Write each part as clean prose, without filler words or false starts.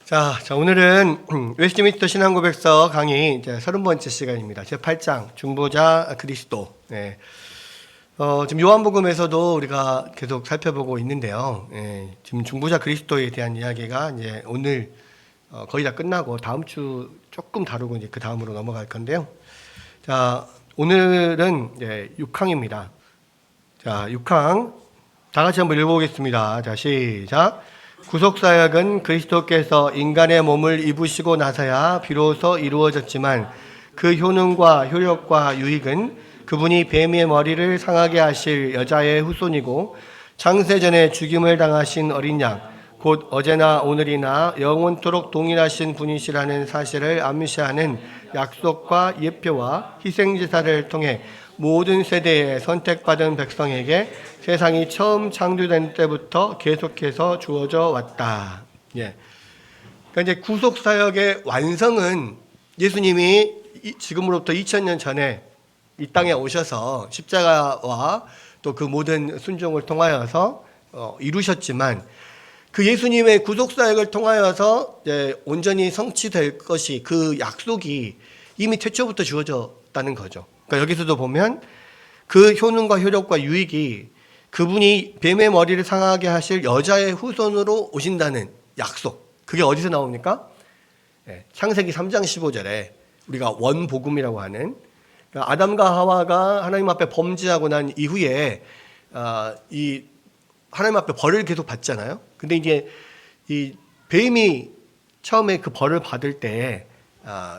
자, 오늘은 웨스트민스터 신앙고백서 강의 이제 30번째 시간입니다. 제 8장 중보자 그리스도. 네. 지금 요한복음에서도 우리가 계속 살펴보고 있는데요. 지금 중보자 그리스도에 대한 이야기가 이제 오늘 거의 다 끝나고 다음 주 조금 다루고 이제 그 다음으로 넘어갈 건데요. 자, 오늘은 이제 6항입니다. 자, 6항 다 같이 한번 읽어보겠습니다. 자, 시작. 구속사역은 그리스도께서 인간의 몸을 입으시고 나서야 비로소 이루어졌지만 그 효능과 효력과 유익은 그분이 뱀의 머리를 상하게 하실 여자의 후손이고 창세전에 죽임을 당하신 어린 양, 곧 어제나 오늘이나 영원토록 동일하신 분이시라는 사실을 암시하는 약속과 예표와 희생제사를 통해 모든 세대에 선택받은 백성에게 세상이 처음 창조된 때부터 계속해서 주어져 왔다. 그러니까 이제 구속사역의 완성은 예수님이 지금으로부터 2000년 전에 이 땅에 오셔서 십자가와 또 그 모든 순종을 통하여서 이루셨지만 그 예수님의 구속사역을 통하여서 이제 온전히 성취될 것이 그 약속이 이미 태초부터 주어졌다는 거죠. 그러니까 여기서도 보면 그 효능과 효력과 유익이 그분이 뱀의 머리를 상하게 하실 여자의 후손으로 오신다는 약속. 그게 어디서 나옵니까? 창세기 3장 15절에 우리가 원복음이라고 하는, 그러니까 아담과 하와가 하나님 앞에 범죄하고 난 이후에 이 하나님 앞에 벌을 계속 받잖아요. 근데 이제 이 뱀이 처음에 그 벌을 받을 때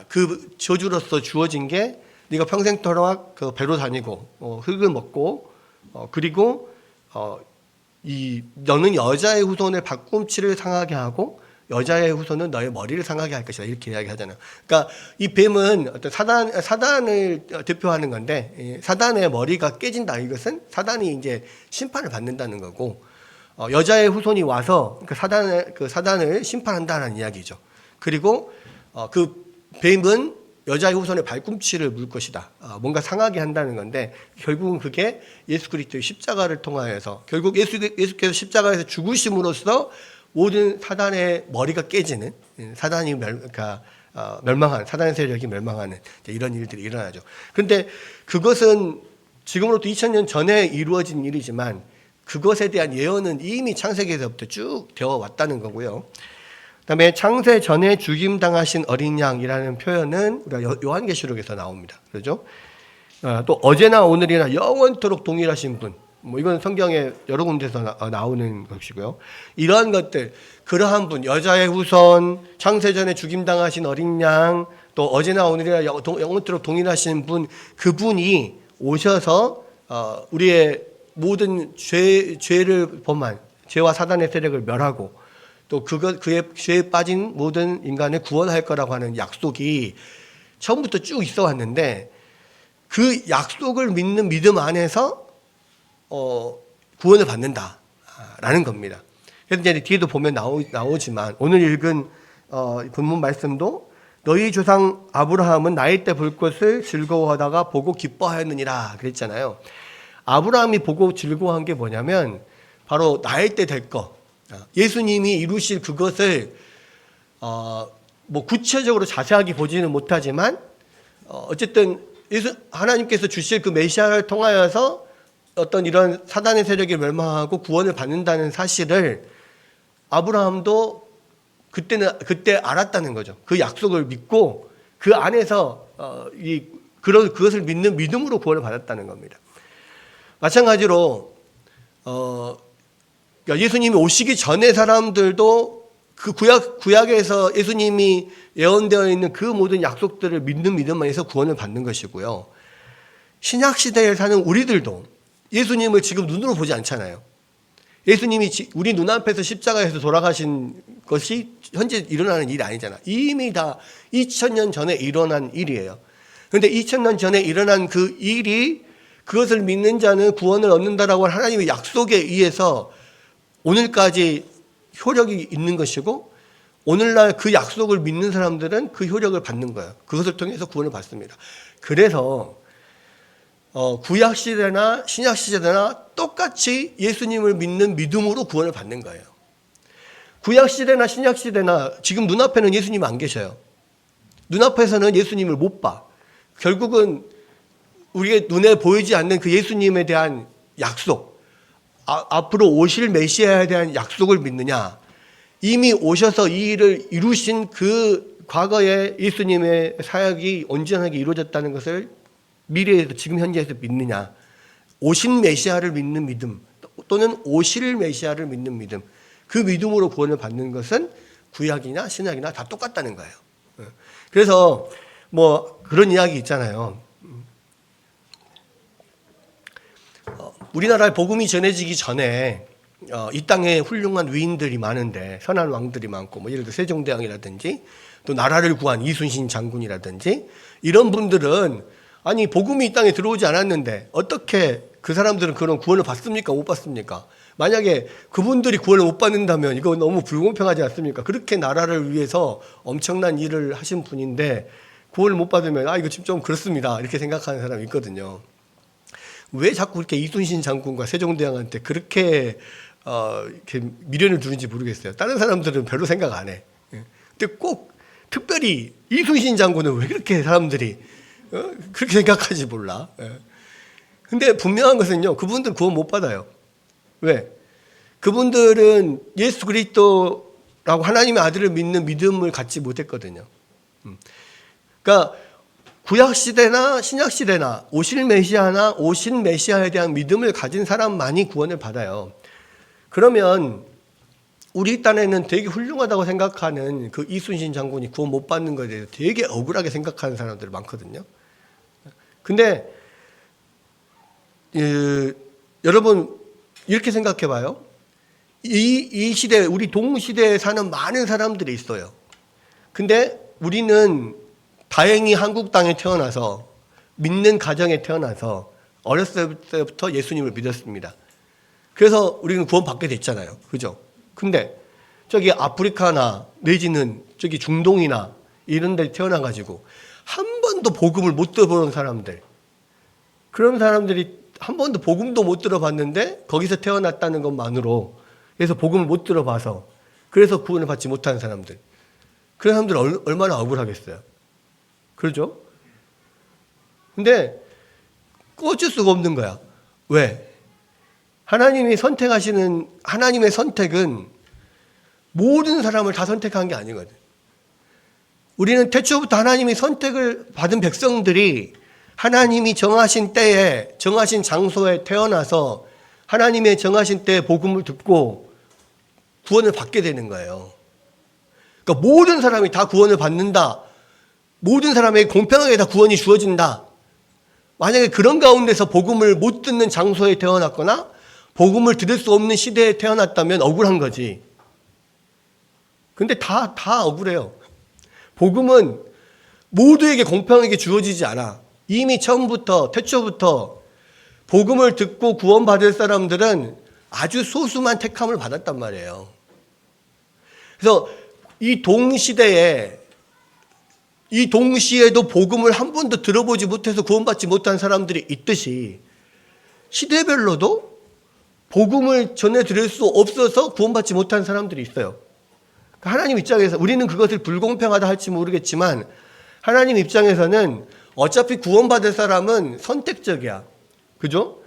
그 저주로서 주어진 게 네가 평생토록 그 배로 다니고 흙을 먹고 그리고 너는 여자의 후손을 발꿈치를 상하게 하고 여자의 후손은 너의 머리를 상하게 할 것이다, 이렇게 이야기하잖아요. 그러니까 이 뱀은 어떤 사단을 대표하는 건데, 사단의 머리가 깨진다, 이것은 사단이 이제 심판을 받는다는 거고, 여자의 후손이 와서 그 사단을 심판한다는 이야기죠. 그리고 그 뱀은 여자의 후손의 발꿈치를 물 것이다. 뭔가 상하게 한다는 건데, 결국은 그게 예수 그리스도의 십자가를 통하여서, 결국 예수께서 십자가에서 죽으심으로써 모든 사단의 머리가 깨지는, 사단이 멸망하는, 사단의 세력이 멸망하는 이런 일들이 일어나죠. 그런데 그것은 지금으로부터 2000년 전에 이루어진 일이지만 그것에 대한 예언은 이미 창세기에서부터 쭉 되어 왔다는 거고요. 그다음에 창세 전에 죽임 당하신 어린 양이라는 표현은 우리가 요한계시록에서 나옵니다. 그렇죠? 또 어제나 오늘이나 영원토록 동일하신 분. 이건 성경에 여러 군데서 나오는 것이고요. 이러한 것들, 그러한 분, 여자의 후손, 창세 전에 죽임 당하신 어린 양, 또 어제나 오늘이나 영원토록 동일하신 분, 그분이 오셔서 우리의 모든 죄를 범한 죄와 사단의 세력을 멸하고 또 그의 죄에 빠진 모든 인간을 구원할 거라고 하는 약속이 처음부터 쭉 있어 왔는데, 그 약속을 믿는 믿음 안에서 구원을 받는다라는 겁니다. 그래서 이제 뒤에도 보면 나오지만 오늘 읽은 본문 말씀도 너희 조상 아브라함은 나이 때 볼 것을 즐거워하다가 보고 기뻐하였느니라 그랬잖아요. 아브라함이 보고 즐거워한 게 뭐냐면 바로 나이 때 될 거, 예수님이 이루실 그것을 뭐 구체적으로 자세하게 보지는 못하지만 어쨌든 하나님께서 주실 그 메시아를 통하여서 어떤 이런 사단의 세력이 멸망하고 구원을 받는다는 사실을 아브라함도 그때 알았다는 거죠. 그 약속을 믿고 그 안에서 그것을 믿는 믿음으로 구원을 받았다는 겁니다. 마찬가지로 예수님이 오시기 전에 사람들도 그 구약에서 예수님이 예언되어 있는 그 모든 약속들을 믿는 믿음 안에서 구원을 받는 것이고요. 신약 시대에 사는 우리들도 예수님을 지금 눈으로 보지 않잖아요. 예수님이 우리 눈앞에서 십자가에서 돌아가신 것이 현재 일어나는 일이 아니잖아. 이미 다 2000년 전에 일어난 일이에요. 그런데 2000년 전에 일어난 그 일이 그것을 믿는 자는 구원을 얻는다라고 하는 하나님의 약속에 의해서 오늘까지 효력이 있는 것이고, 오늘날 그 약속을 믿는 사람들은 그 효력을 받는 거예요. 그것을 통해서 구원을 받습니다. 그래서 구약시대나 신약시대나 똑같이 예수님을 믿는 믿음으로 구원을 받는 거예요. 구약 시대나 신약 시대나 지금 눈앞에는 예수님 안 계셔요. 눈앞에서는 예수님을 못 봐. 결국은 우리의 눈에 보이지 않는 그 예수님에 대한 약속, 앞으로 오실 메시아에 대한 약속을 믿느냐, 이미 오셔서 이 일을 이루신 그 과거의 예수님의 사역이 온전하게 이루어졌다는 것을 미래에서 지금 현재에서 믿느냐, 오신 메시아를 믿는 믿음 또는 오실 메시아를 믿는 믿음, 그 믿음으로 구원을 받는 것은 구약이나 신약이나 다 똑같다는 거예요. 그래서 뭐 그런 이야기 있잖아요. 우리나라에 복음이 전해지기 전에 이 땅에 훌륭한 위인들이 많은데, 선한 왕들이 많고, 뭐 예를 들어 세종대왕이라든지 또 나라를 구한 이순신 장군이라든지 이런 분들은 아니 복음이 이 땅에 들어오지 않았는데 어떻게 그 사람들은 그런 구원을 받습니까? 못 받습니까? 만약에 그분들이 구원을 못 받는다면 이거 너무 불공평하지 않습니까? 그렇게 나라를 위해서 엄청난 일을 하신 분인데 구원을 못 받으면 이거 지금 좀 그렇습니다, 이렇게 생각하는 사람이 있거든요. 왜 자꾸 이렇게 이순신 장군과 세종대왕한테 그렇게 이렇게 미련을 두는지 모르겠어요. 다른 사람들은 별로 생각 안 해. 근데 꼭 특별히 이순신 장군은 왜 그렇게 사람들이 그렇게 생각하지 몰라. 근데 분명한 것은요, 그분들 구원 못 받아요. 왜? 그분들은 예수 그리스도라고 하나님의 아들을 믿는 믿음을 갖지 못했거든요. 그러니까 구약 시대나 신약 시대나 오실 메시아나 오신 메시아에 대한 믿음을 가진 사람만이 구원을 받아요. 그러면 우리 딴에는 되게 훌륭하다고 생각하는 그 이순신 장군이 구원 못 받는 것에 대해서 되게 억울하게 생각하는 사람들이 많거든요. 근데 여러분 이렇게 생각해 봐요. 이 시대, 우리 동시대에 사는 많은 사람들이 있어요. 근데 우리는 다행히 한국 땅에 태어나서 믿는 가정에 태어나서 어렸을 때부터 예수님을 믿었습니다. 그래서 우리는 구원 받게 됐잖아요. 그죠? 근데 저기 아프리카나 내지는 저기 중동이나 이런 데 태어나가지고 한 번도 복음을 못 들어보는 사람들, 그런 사람들이 한 번도 복음도 못 들어봤는데 거기서 태어났다는 것만으로, 그래서 복음을 못 들어봐서 그래서 구원을 받지 못하는 사람들, 그런 사람들 얼마나 억울하겠어요. 그렇죠? 근데 어쩔 수가 없는 거야. 왜? 하나님이 선택하시는, 하나님의 선택은 모든 사람을 다 선택한 게 아니거든. 우리는 태초부터 하나님이 선택을 받은 백성들이 하나님이 정하신 때에, 정하신 장소에 태어나서 하나님의 정하신 때에 복음을 듣고 구원을 받게 되는 거예요. 그러니까 모든 사람이 다 구원을 받는다, 모든 사람에게 공평하게 다 구원이 주어진다. 만약에 그런 가운데서 복음을 못 듣는 장소에 태어났거나 복음을 들을 수 없는 시대에 태어났다면 억울한 거지. 근데 다 억울해요. 복음은 모두에게 공평하게 주어지지 않아. 이미 처음부터, 태초부터 복음을 듣고 구원받을 사람들은 아주 소수만 택함을 받았단 말이에요. 그래서 이 동시에도 복음을 한 번도 들어보지 못해서 구원받지 못한 사람들이 있듯이 시대별로도 복음을 전해드릴 수 없어서 구원받지 못한 사람들이 있어요. 하나님 입장에서 우리는 그것을 불공평하다 할지 모르겠지만 하나님 입장에서는 어차피 구원받을 사람은 선택적이야. 그죠?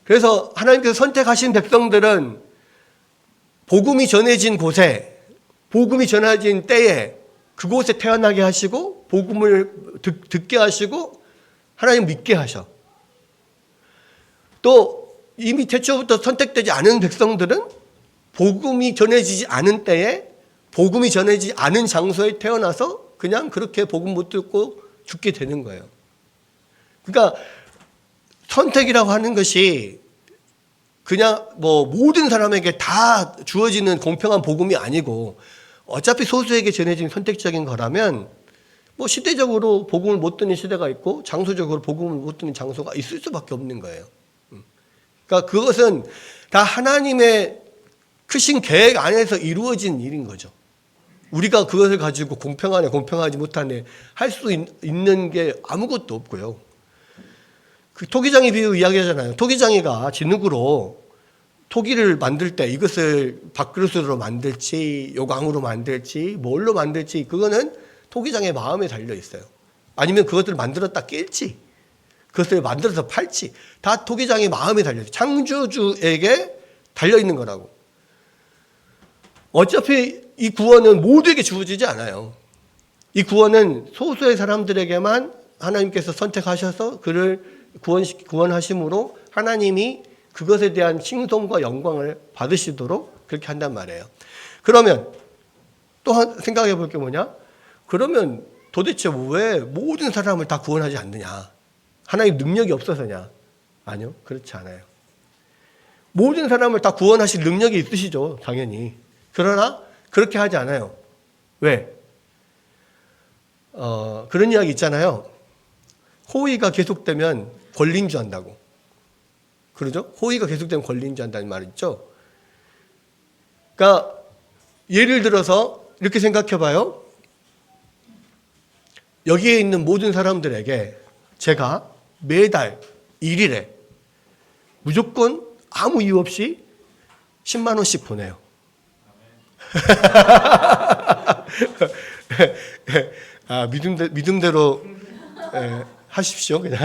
그래서 하나님께서 선택하신 백성들은 복음이 전해진 곳에, 복음이 전해진 때에 그곳에 태어나게 하시고 복음을 듣게 하시고 하나님 믿게 하셔. 또 이미 태초부터 선택되지 않은 백성들은 복음이 전해지지 않은 때에 복음이 전해지지 않은 장소에 태어나서 그냥 그렇게 복음 못 듣고 죽게 되는 거예요. 그러니까 선택이라고 하는 것이 그냥 뭐 모든 사람에게 다 주어지는 공평한 복음이 아니고 어차피 소수에게 전해진 선택적인 거라면 뭐 시대적으로 복음을 못 듣는 시대가 있고 장소적으로 복음을 못 듣는 장소가 있을 수밖에 없는 거예요. 그러니까 그것은 다 하나님의 크신 계획 안에서 이루어진 일인 거죠. 우리가 그것을 가지고 공평하네 공평하지 못하네 할 수 있는 게 아무것도 없고요. 그 토기장이 비유 이야기하잖아요. 토기장이가 진흙으로 토기를 만들 때 이것을 밥그릇으로 만들지 요강으로 만들지 뭘로 만들지 그거는 토기장의 마음에 달려 있어요. 아니면 그것들을 만들었다 깰지 그것을 만들어서 팔지 다 토기장의 마음에 달려 있어요. 창조주에게 달려 있는 거라고. 어차피 이 구원은 모두에게 주어지지 않아요. 이 구원은 소수의 사람들에게만 하나님께서 선택하셔서 그를 구원하심으로 하나님이 그것에 대한 칭송과 영광을 받으시도록 그렇게 한단 말이에요. 그러면 또 생각해 볼 게 뭐냐? 그러면 도대체 왜 모든 사람을 다 구원하지 않느냐? 하나님 능력이 없어서냐? 아니요. 그렇지 않아요. 모든 사람을 다 구원하실 능력이 있으시죠. 당연히. 그러나 그렇게 하지 않아요. 왜? 그런 이야기 있잖아요. 호의가 계속되면 권리인주한다고. 그러죠? 호의가 계속되면 권리인주한다는 말 있죠. 그러니까 예를 들어서 이렇게 생각해 봐요. 여기에 있는 모든 사람들에게 제가 매달 1일에 무조건 아무 이유 없이 10만 원씩 보내요. 믿음대로 하십시오. 그냥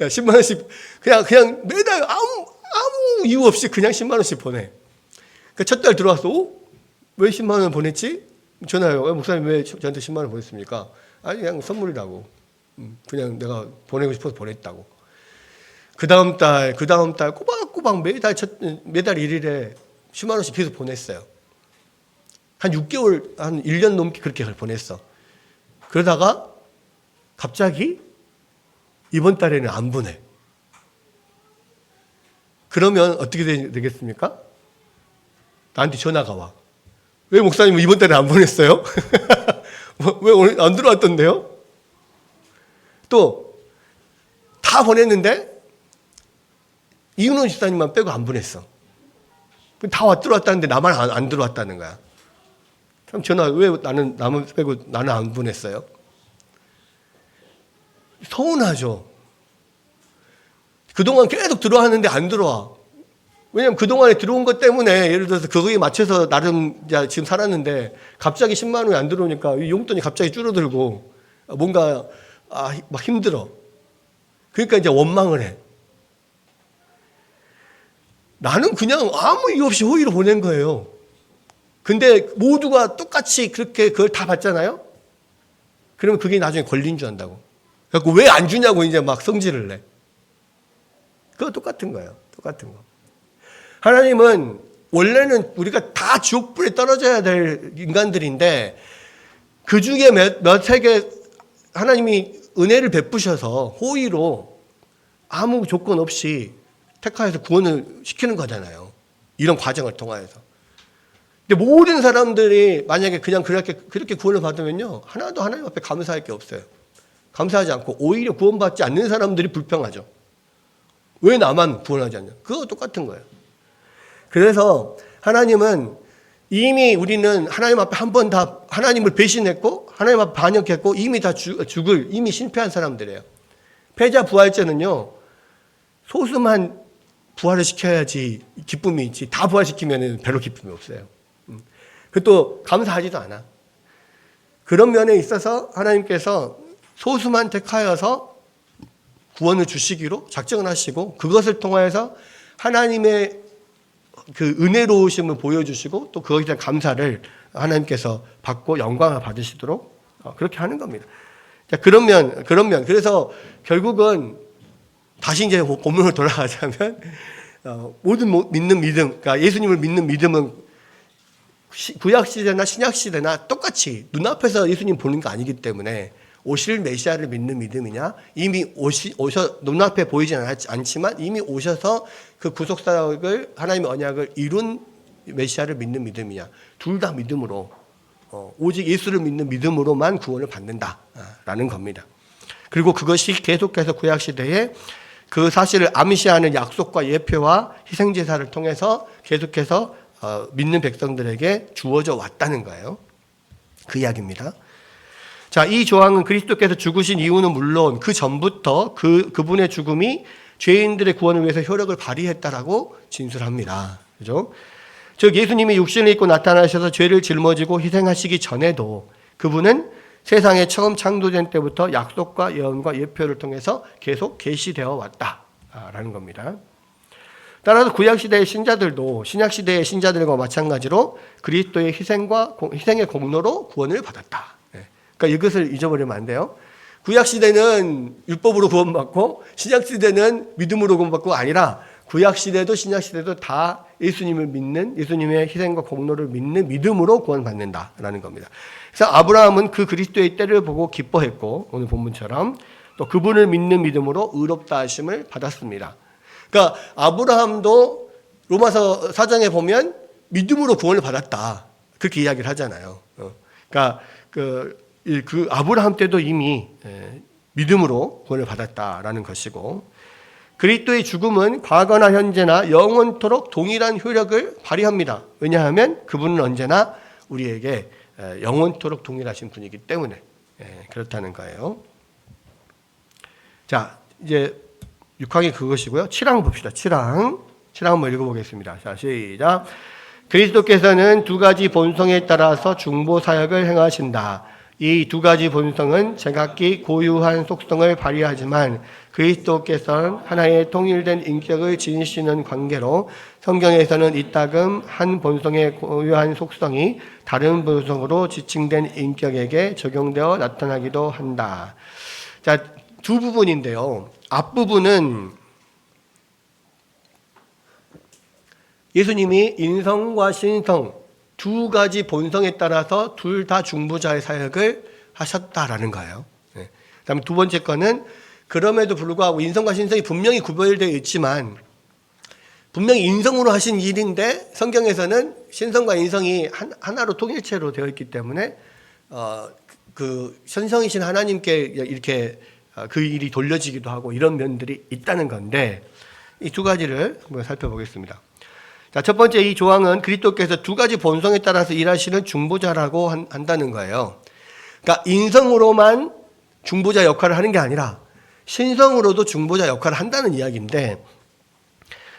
10만 원씩 그냥 매달 아무 이유 없이 그냥 10만 원씩 보내. 그 첫 달 들어왔어. 왜 10만 원 보냈지? 전화요. 목사님 왜 저한테 10만 원 보냈습니까? 아니 그냥 선물이라고. 그냥 내가 보내고 싶어서 보냈다고. 그 다음 달 꼬박꼬박 매달 1일에 10만 원씩 계속 보냈어요. 한 6개월, 한 1년 넘게 그렇게 보냈어. 그러다가 갑자기 이번 달에는 안 보내. 그러면 어떻게 되겠습니까? 나한테 전화가 와. 왜 목사님 이번 달에 안 보냈어요? 왜 오늘 안 들어왔던데요? 또 다 보냈는데 이윤호 집사님만 빼고 안 보냈어. 다 들어왔다는데 나만 안 들어왔다는 거야. 그럼 전화 왜 나만 빼고 나는 안 보냈어요? 서운하죠. 그동안 계속 들어왔는데 안 들어와. 왜냐면 그동안에 들어온 것 때문에 예를 들어서 그거에 맞춰서 나름 지금 살았는데 갑자기 10만 원이 안 들어오니까 용돈이 갑자기 줄어들고 뭔가 막 힘들어. 그러니까 이제 원망을 해. 나는 그냥 아무 이유 없이 호의를 보낸 거예요. 근데 모두가 똑같이 그렇게 그걸 다 받잖아요? 그러면 그게 나중에 권리인 줄 안다고. 그래서 왜 안 주냐고 이제 막 성질을 내. 그거 똑같은 거예요. 똑같은 거. 하나님은 원래는 우리가 다 지옥불에 떨어져야 될 인간들인데 그 중에 몇에게 하나님이 은혜를 베푸셔서 호의로 아무 조건 없이 택하여서 구원을 시키는 거잖아요. 이런 과정을 통하여서. 근데 모든 사람들이 만약에 그냥 그렇게 구원을 받으면요. 하나도 하나님 앞에 감사할 게 없어요. 감사하지 않고 오히려 구원받지 않는 사람들이 불평하죠. 왜 나만 구원하지 않냐. 그거 똑같은 거예요. 그래서 하나님은 이미 우리는 하나님 앞에 한 번 다 하나님을 배신했고 하나님 앞에 반역했고 이미 다 죽을 이미 실패한 사람들이에요. 패자 부활죄는요. 소수만 부활을 시켜야지 기쁨이 있지 다 부활시키면 별로 기쁨이 없어요. 그것도 감사하지도 않아. 그런 면에 있어서 하나님께서 소수만 택하여서 구원을 주시기로 작정을 하시고 그것을 통하여서 하나님의 그 은혜로우심을 보여주시고 또 그것에 대한 감사를 하나님께서 받고 영광을 받으시도록 그렇게 하는 겁니다. 자, 그런 면. 그래서 결국은 다시 이제 본문으로 돌아가자면 모든 믿는 믿음, 그러니까 예수님을 믿는 믿음은 구약 시대나 신약 시대나 똑같이 눈앞에서 예수님 보는 거 아니기 때문에 오실 메시아를 믿는 믿음이냐 이미 눈앞에 보이지는 않지만 이미 오셔서 그 구속사역을 하나님의 언약을 이룬 메시아를 믿는 믿음이냐 둘 다 믿음으로 오직 예수를 믿는 믿음으로만 구원을 받는다라는 겁니다. 그리고 그것이 계속해서 구약 시대에 그 사실을 암시하는 약속과 예표와 희생제사를 통해서 계속해서 믿는 백성들에게 주어져 왔다는 거예요. 그 이야기입니다. 자, 이 조항은 그리스도께서 죽으신 이유는 물론 그 전부터 그분의 죽음이 죄인들의 구원을 위해서 효력을 발휘했다라고 진술합니다. 그죠? 즉 예수님이 육신을 입고 나타나셔서 죄를 짊어지고 희생하시기 전에도 그분은 세상에 처음 창조된 때부터 약속과 예언과 예표를 통해서 계속 계시되어 왔다라는 겁니다. 따라서 구약시대의 신자들도 신약시대의 신자들과 마찬가지로 그리스도의 희생의 공로로 구원을 받았다. 그러니까 이것을 잊어버리면 안 돼요. 구약시대는 율법으로 구원받고 신약시대는 믿음으로 구원받고 아니라 구약시대도 신약시대도 다 예수님을 믿는, 예수님의 희생과 공로를 믿는 믿음으로 구원받는다라는 겁니다. 그래서 아브라함은 그 그리스도의 때를 보고 기뻐했고 오늘 본문처럼 또 그분을 믿는 믿음으로 의롭다 하심을 받았습니다. 그러니까 아브라함도 로마서 4장에 보면 믿음으로 구원을 받았다. 그렇게 이야기를 하잖아요. 그러니까 그 아브라함 때도 이미 믿음으로 구원을 받았다라는 것이고 그리스도의 죽음은 과거나 현재나 영원토록 동일한 효력을 발휘합니다. 왜냐하면 그분은 언제나 우리에게 영원토록 동일하신 분이기 때문에 그렇다는 거예요. 자, 이제 6항이 그것이고요. 7항 봅시다. 7항 한번 읽어보겠습니다. 자, 시작. 그리스도께서는 두 가지 본성에 따라서 중보 사역을 행하신다. 이 두 가지 본성은 제각기 고유한 속성을 발휘하지만 그리스도께서는 하나의 통일된 인격을 지니시는 관계로 성경에서는 이따금 한 본성의 고유한 속성이 다른 본성으로 지칭된 인격에게 적용되어 나타나기도 한다. 자, 두 부분인데요. 앞부분은 예수님이 인성과 신성 두 가지 본성에 따라서 둘 다 중보자의 사역을 하셨다라는 거예요. 그다음에 두 번째 거는 그럼에도 불구하고 인성과 신성이 분명히 구별되어 있지만 분명히 인성으로 하신 일인데 성경에서는 신성과 인성이 하나로 통일체로 되어 있기 때문에 그 신성이신 하나님께 이렇게 그 일이 돌려지기도 하고 이런 면들이 있다는 건데 이 두 가지를 한번 살펴보겠습니다. 자, 첫 번째 이 조항은 그리스도께서 두 가지 본성에 따라서 일하시는 중보자라고 한다는 거예요. 그러니까 인성으로만 중보자 역할을 하는 게 아니라 신성으로도 중보자 역할을 한다는 이야기인데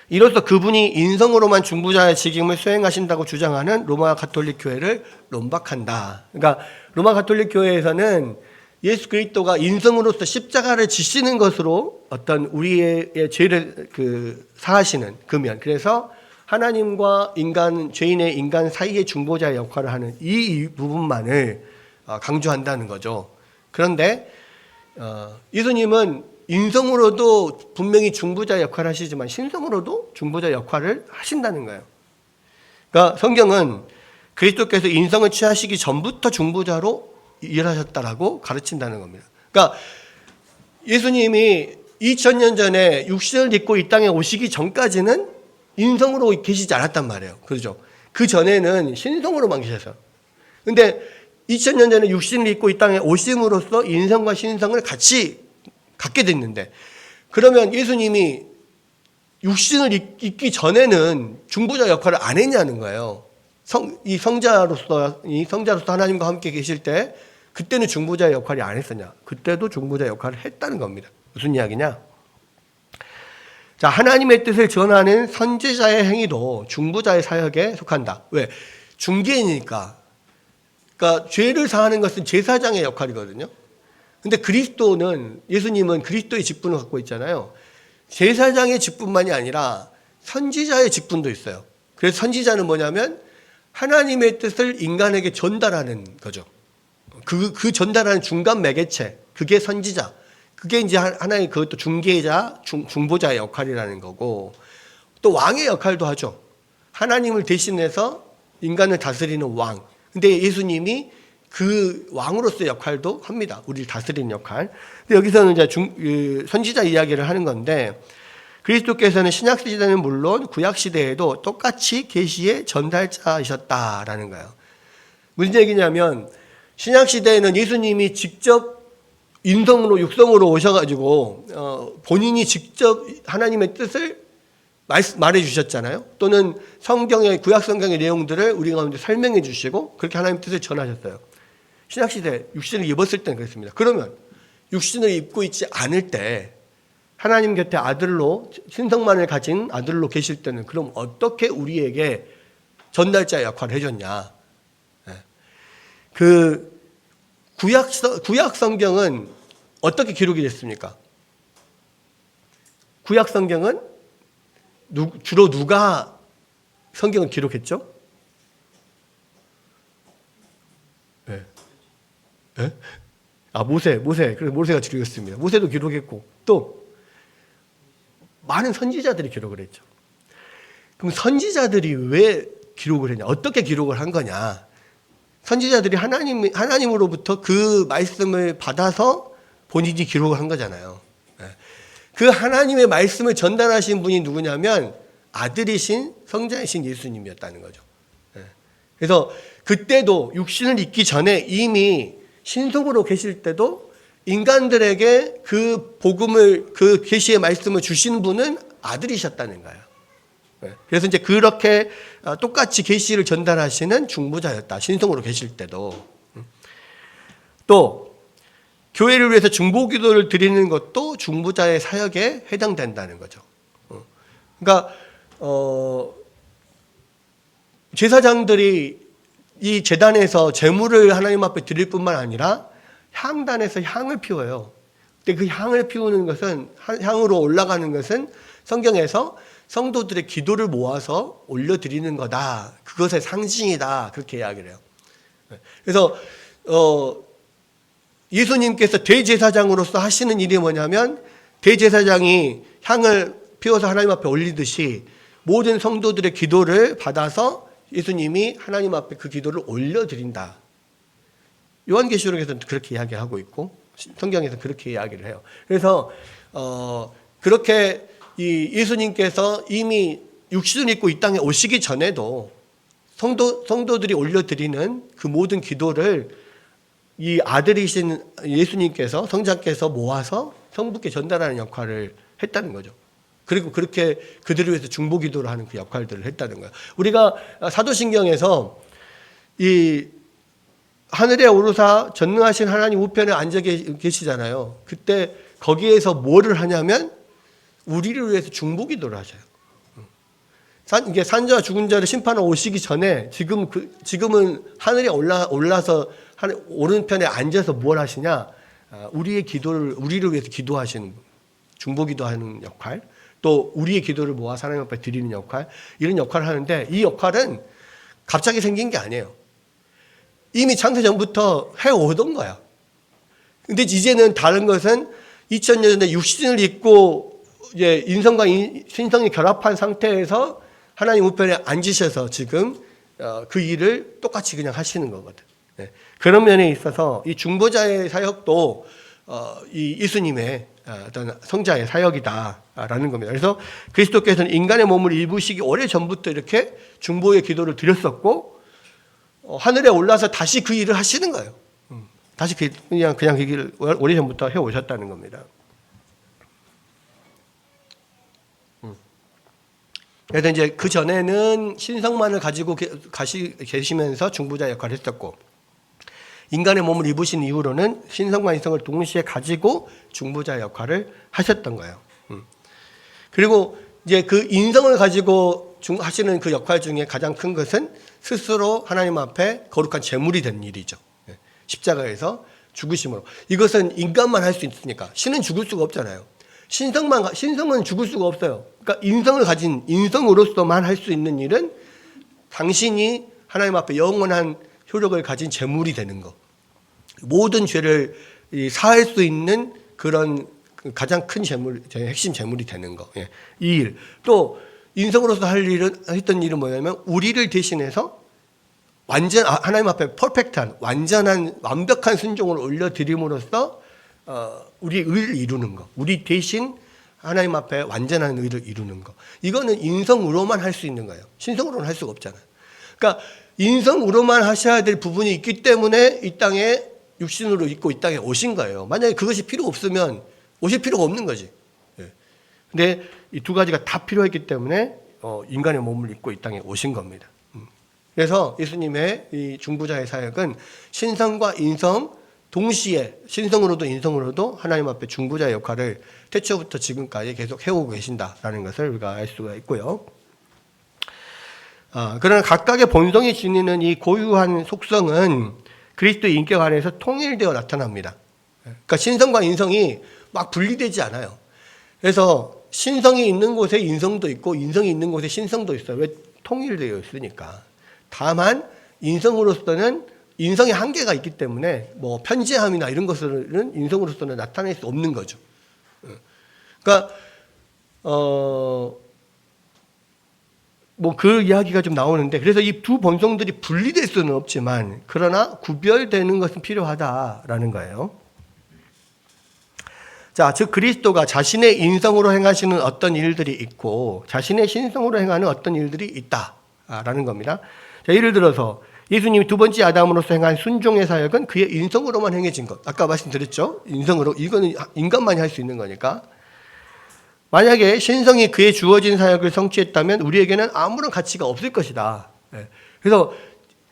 이로써 그분이 인성으로만 중보자의 직임을 수행하신다고 주장하는 로마 가톨릭 교회를 논박한다. 그러니까 로마 가톨릭 교회에서는 예수 그리스도가 인성으로서 십자가를 지시는 것으로 어떤 우리의 죄를 사하시는 그 면. 그래서 하나님과 죄인의 인간 사이의 중보자의 역할을 하는 이 부분만을 강조한다는 거죠. 그런데 예수님은 인성으로도 분명히 중보자 역할을 하시지만 신성으로도 중보자 역할을 하신다는 거예요. 그러니까 성경은 그리스도께서 인성을 취하시기 전부터 중보자로 일하셨다라고 가르친다는 겁니다. 그러니까 예수님이 2000년 전에 육신을 입고 이 땅에 오시기 전까지는 인성으로 계시지 않았단 말이에요. 그렇죠? 그 전에는 신성으로만 계셔서. 근데 2000년 전에 육신을 입고 이 땅에 오심으로써 인성과 신성을 같이 갖게 됐는데 그러면 예수님이 육신을 입기 전에는 중보자 역할을 안 했냐는 거예요. 성자로서 하나님과 함께 계실 때 그때는 중보자의 역할이 안 했었냐? 그때도 중보자 역할을 했다는 겁니다. 무슨 이야기냐? 자, 하나님의 뜻을 전하는 선지자의 행위도 중보자의 사역에 속한다. 왜? 중개인이니까. 그러니까 죄를 사하는 것은 제사장의 역할이거든요. 근데 예수님은 그리스도의 직분을 갖고 있잖아요. 제사장의 직분만이 아니라 선지자의 직분도 있어요. 그래서 선지자는 뭐냐면 하나님의 뜻을 인간에게 전달하는 거죠. 그 전달하는 중간 매개체, 그게 선지자. 그게 이제 하나의 그것도 중개자, 중보자의 역할이라는 거고 또 왕의 역할도 하죠. 하나님을 대신해서 인간을 다스리는 왕. 근데 예수님이 그 왕으로서의 역할도 합니다. 우리를 다스리는 역할. 근데 여기서는 이제 선지자 이야기를 하는 건데 그리스도께서는 신약 시대는 물론 구약 시대에도 똑같이 계시의 전달자이셨다라는 거예요. 무슨 얘기냐면 신약 시대에는 예수님이 직접 인성으로 육성으로 오셔가지고 본인이 직접 하나님의 뜻을 말해 주셨잖아요. 또는 성경의 구약 성경의 내용들을 우리 가운데 설명해 주시고 그렇게 하나님의 뜻을 전하셨어요. 신약 시대 육신을 입었을 때는 그랬습니다. 그러면 육신을 입고 있지 않을 때 하나님 곁에 아들로 신성만을 가진 아들로 계실 때는 그럼 어떻게 우리에게 전달자 역할을 해줬냐? 그 구약 성경은 어떻게 기록이 됐습니까? 구약 성경은 주로 누가 성경을 기록했죠? 네. 네? 모세. 그래서 모세가 기록했습니다. 모세도 기록했고 또 많은 선지자들이 기록을 했죠. 그럼 선지자들이 왜 기록을 했냐? 어떻게 기록을 한 거냐? 선지자들이 하나님으로부터 그 말씀을 받아서 본인이 기록을 한 거잖아요. 그 하나님의 말씀을 전달하신 분이 누구냐면 아들이신 성자이신 예수님이었다는 거죠. 그래서 그때도 육신을 입기 전에 이미 신속으로 계실 때도 인간들에게 그 복음을, 그 계시의 말씀을 주신 분은 아들이셨다는 거예요. 그래서 이제 그렇게 똑같이 계시를 전달하시는 중보자였다. 신성으로 계실 때도. 또 교회를 위해서 중보기도를 드리는 것도 중보자의 사역에 해당된다는 거죠. 그러니까 제사장들이 이 제단에서 제물을 하나님 앞에 드릴 뿐만 아니라 향단에서 향을 피워요. 근데 그 향을 피우는 것은, 향으로 올라가는 것은 성경에서 성도들의 기도를 모아서 올려드리는 거다. 그것의 상징이다. 그렇게 이야기를 해요. 그래서 예수님께서 대제사장으로서 하시는 일이 뭐냐면 대제사장이 향을 피워서 하나님 앞에 올리듯이 모든 성도들의 기도를 받아서 예수님이 하나님 앞에 그 기도를 올려드린다. 요한계시록에서는 그렇게 이야기하고 있고 성경에서 그렇게 이야기를 해요. 그래서 그렇게 이 예수님께서 이미 육신을 입고 이 땅에 오시기 전에도 성도들이 올려드리는 그 모든 기도를 이 아들이신 예수님께서, 성자께서 모아서 성부께 전달하는 역할을 했다는 거죠. 그리고 그렇게 그들을 위해서 중보 기도를 하는 그 역할들을 했다는 거예요. 우리가 사도신경에서 이 하늘에 오르사 전능하신 하나님 우편에 앉아 계시잖아요. 그때 거기에서 뭐를 하냐면 우리를 위해서 중보 기도를 하셔요. 이게 산자와 죽은 자를 심판하러 오시기 전에 지금은 하늘에 올라서 오른편에 앉아서 뭘 하시냐? 우리를 위해서 기도하시는, 중보 기도하는 역할, 또 우리의 기도를 모아 하나님 앞에 드리는 역할, 이런 역할을 하는데 이 역할은 갑자기 생긴 게 아니에요. 이미 창세 전부터 해오던 거야. 근데 이제는 다른 것은 2000년 전에 육신을 입고 이제 인성과 신성이 결합한 상태에서 하나님 우편에 앉으셔서 지금 그 일을 똑같이 그냥 하시는 거거든. 그런 면에 있어서 이 중보자의 사역도 이 예수님의 어떤 성자의 사역이다라는 겁니다. 그래서 그리스도께서는 인간의 몸을 입으시기 오래전부터 이렇게 중보의 기도를 드렸었고 하늘에 올라서 다시 그 일을 하시는 거예요. 다시 그냥 그 길을 오래전부터 해오셨다는 겁니다. 그래서 이제 그 전에는 신성만을 가지고 계시면서 중보자 역할을 했었고, 인간의 몸을 입으신 이후로는 신성과 인성을 동시에 가지고 중보자 역할을 하셨던 거예요. 그리고 이제 그 인성을 가지고 하시는 그 역할 중에 가장 큰 것은 스스로 하나님 앞에 거룩한 제물이 된 일이죠. 십자가에서 죽으심으로. 이것은 인간만 할 수 있으니까. 신은 죽을 수가 없잖아요. 신성은 죽을 수가 없어요. 그러니까 인성을 가진 인성으로서만 할 수 있는 일은 당신이 하나님 앞에 영원한 효력을 가진 제물이 되는 거. 모든 죄를 사할 수 있는 그런 가장 큰 제물, 핵심 제물이 되는 거. 이 일. 또 인성으로서 했던 일은 뭐냐면 우리를 대신해서 하나님 앞에 퍼펙트한, 완벽한 순종을 올려드림으로써 우리의 의를 이루는 거. 우리 대신 하나님 앞에 완전한 의를 이루는 거. 이거는 인성으로만 할 수 있는 거예요. 신성으로는 할 수가 없잖아요. 그러니까 인성으로만 하셔야 될 부분이 있기 때문에 이 땅에 육신으로 입고 이 땅에 오신 거예요. 만약에 그것이 필요 없으면 오실 필요가 없는 거지. 근데 이 두 가지가 다 필요했기 때문에 인간의 몸을 입고 이 땅에 오신 겁니다. 그래서 예수님의 이 중보자의 사역은 신성과 인성 동시에 신성으로도 인성으로도 하나님 앞에 중보자의 역할을 태초부터 지금까지 계속 해오고 계신다라는 것을 우리가 알 수가 있고요. 그러나 각각의 본성이 지니는 이 고유한 속성은 그리스도의 인격 안에서 통일되어 나타납니다. 그러니까 신성과 인성이 막 분리되지 않아요. 그래서 신성이 있는 곳에 인성도 있고 인성이 있는 곳에 신성도 있어요. 왜? 통일되어 있으니까. 다만 인성으로서는 인성의 한계가 있기 때문에 뭐 편재함이나 이런 것들은 인성으로서는 나타낼 수 없는 거죠. 그러니까 뭐 그 이야기가 좀 나오는데, 그래서 이 두 본성들이 분리될 수는 없지만 그러나 구별되는 것은 필요하다라는 거예요. 자, 즉 그리스도가 자신의 인성으로 행하시는 어떤 일들이 있고 자신의 신성으로 행하는 어떤 일들이 있다라는 겁니다. 자, 예를 들어서 예수님이 두 번째 아담으로서 행한 순종의 사역은 그의 인성으로만 행해진 것. 아까 말씀드렸죠? 인성으로. 이거는 인간만이 할 수 있는 거니까. 만약에 신성이 그에 주어진 사역을 성취했다면 우리에게는 아무런 가치가 없을 것이다. 그래서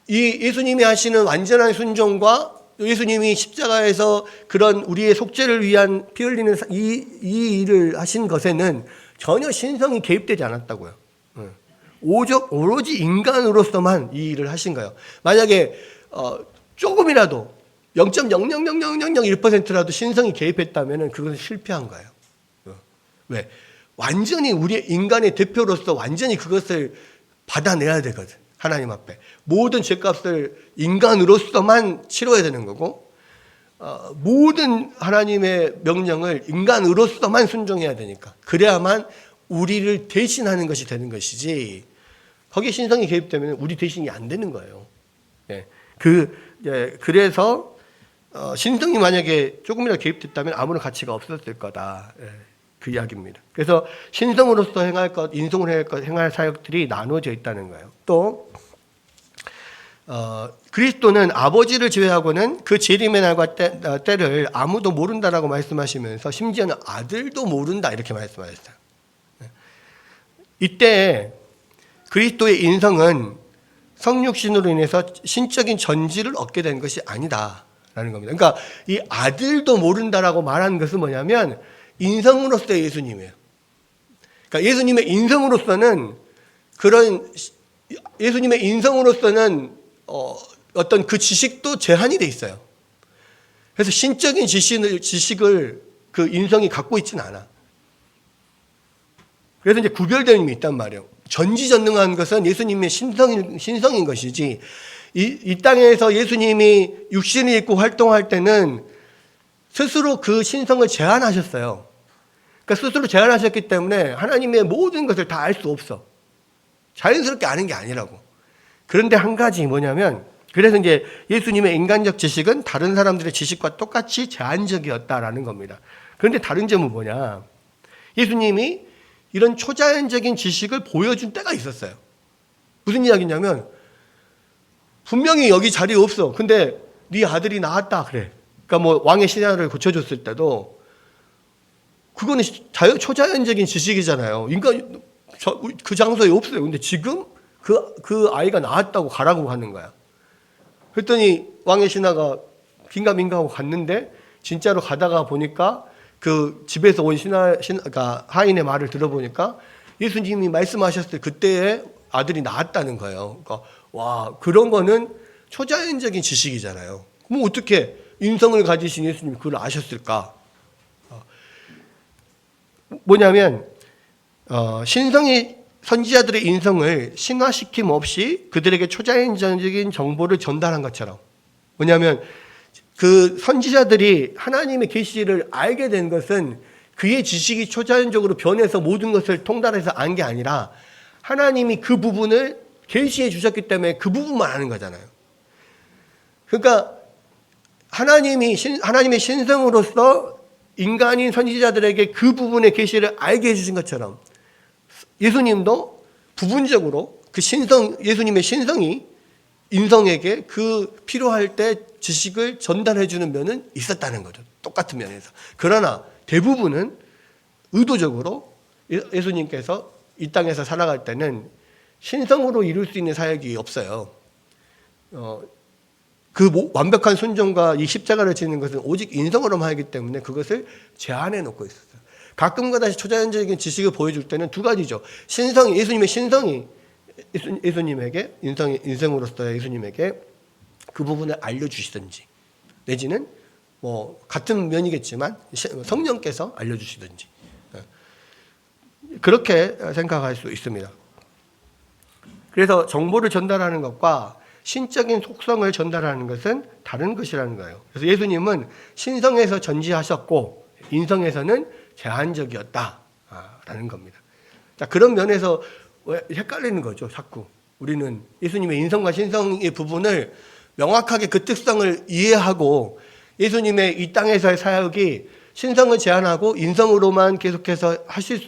이 예수님이 하시는 완전한 순종과 예수님이 십자가에서 그런 우리의 속죄를 위한 피 흘리는 이 일을 하신 것에는 전혀 신성이 개입되지 않았다고요. 오로지 인간으로서만 이 일을 하신 거예요. 만약에 조금이라도 0.0000001%라도 신성이 개입했다면 그것은 실패한 거예요. 왜? 완전히 우리의 인간의 대표로서 완전히 그것을 받아내야 되거든. 하나님 앞에. 모든 죄값을 인간으로서만 치러야 되는 거고, 모든 하나님의 명령을 인간으로서만 순종해야 되니까. 그래야만 우리를 대신하는 것이 되는 것이지, 거기에 신성이 개입되면 우리 대신이 안 되는 거예요. 네. 그래서, 신성이 만약에 조금이라도 개입됐다면 아무런 가치가 없었을 거다. 네. 그 이야기입니다. 그래서 신성으로서 행할 것, 인성으로 행할 사역들이 나누어져 있다는 거예요. 또 그리스도는 아버지를 제외하고는 그 재림의 날과 때를 아무도 모른다라고 말씀하시면서 심지어는 아들도 모른다 이렇게 말씀하셨어요. 이때 그리스도의 인성은 성육신으로 인해서 신적인 전지를 얻게 된 것이 아니다라는 겁니다. 그러니까 이 아들도 모른다라고 말하는 것은 뭐냐면 인성으로서의 예수님이에요. 그러니까 예수님의 인성으로서는 예수님의 인성으로서는 어떤 그 지식도 제한이 돼 있어요. 그래서 신적인 지식을 그 인성이 갖고 있지는 않아. 그래서 이제 구별되는 게 있단 말이에요. 전지전능한 것은 예수님의 신성인 것이지, 이 땅에서 예수님이 육신을 입고 활동할 때는 스스로 그 신성을 제한하셨어요. 그러니까 스스로 제한하셨기 때문에 하나님의 모든 것을 다 알 수 없어. 자연스럽게 아는 게 아니라고. 그런데 한 가지 뭐냐면, 그래서 이제 예수님의 인간적 지식은 다른 사람들의 지식과 똑같이 제한적이었다라는 겁니다. 그런데 다른 점은 뭐냐? 예수님이 이런 초자연적인 지식을 보여준 때가 있었어요. 무슨 이야기냐면, 분명히 여기 자리에 없어. 근데 네 아들이 나왔다 그래. 그러니까 뭐 왕의 신하를 고쳐줬을 때도 그거는 초자연적인 지식이잖아요. 인간 그 장소에 없어요. 근데 지금 그 아이가 나왔다고 가라고 하는 거야. 그랬더니 왕의 신하가 긴가민가하고 갔는데 진짜로 가다가 보니까 그 집에서 온 신하가 하인의 말을 들어보니까 예수님이 말씀하셨을 그때에 아들이 나왔다는 거예요. 그러니까 와, 그런 거는 초자연적인 지식이잖아요. 그럼 어떻게 인성을 가지신 예수님이 그걸 아셨을까? 뭐냐면 신성이 선지자들의 인성을 신화시킴 없이 그들에게 초자연적인 정보를 전달한 것처럼, 뭐냐면 그 선지자들이 하나님의 계시를 알게 된 것은 그의 지식이 초자연적으로 변해서 모든 것을 통달해서 안 게 아니라 하나님이 그 부분을 계시해 주셨기 때문에 그 부분만 아는 거잖아요. 그러니까 하나님의 신성으로서 인간인 선지자들에게 그 부분의 계시를 알게 해주신 것처럼 예수님도 부분적으로 그 예수님의 신성이 인성에게 그 필요할 때 지식을 전달해주는 면은 있었다는 거죠. 똑같은 면에서. 그러나 대부분은 의도적으로 예수님께서 이 땅에서 살아갈 때는 신성으로 이룰 수 있는 사역이 없어요. 완벽한 순종과 이 십자가를 지는 것은 오직 인성으로만 하기 때문에 그것을 제한해 놓고 있었어요. 가끔가다 초자연적인 지식을 보여줄 때는 두 가지죠. 예수님의 신성이 예수님에게 인성으로서의 예수님에게 그 부분을 알려주시든지, 내지는 뭐 같은 면이겠지만 성령께서 알려주시든지, 그렇게 생각할 수 있습니다. 그래서 정보를 전달하는 것과 신적인 속성을 전달하는 것은 다른 것이라는 거예요. 그래서 예수님은 신성에서 전지하셨고 인성에서는 제한적이었다라는 겁니다. 자, 그런 면에서 헷갈리는 거죠. 자꾸 우리는 예수님의 인성과 신성의 부분을 명확하게 그 특성을 이해하고 예수님의 이 땅에서의 사역이 신성을 제한하고 인성으로만 계속해서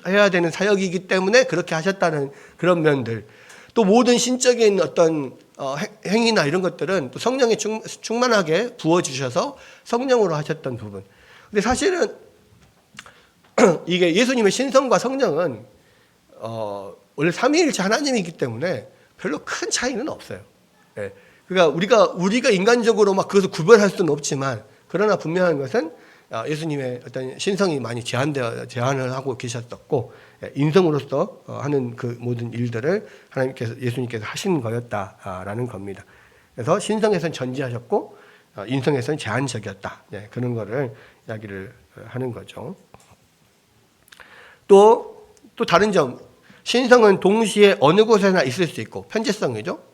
해야 되는 사역이기 때문에 그렇게 하셨다는 그런 면들, 또 모든 신적인 어떤 행위나 이런 것들은 또 성령이 충만하게 부어주셔서 성령으로 하셨던 부분. 근데 사실은 이게 예수님의 신성과 성령은 원래 삼위일체 하나님이기 때문에 별로 큰 차이는 없어요. 예. 그러니까 우리가 인간적으로 막 그것을 구별할 수는 없지만, 그러나 분명한 것은 예수님의 어떤 신성이 많이 제한을 하고 계셨었고, 인성으로서 하는 그 모든 일들을 예수님께서 하신 거였다라는 겁니다. 그래서 신성에서는 전지하셨고 인성에서는 제한적이었다. 그런 거를 이야기를 하는 거죠. 또 다른 점, 신성은 동시에 어느 곳에나 있을 수 있고 편재성이죠.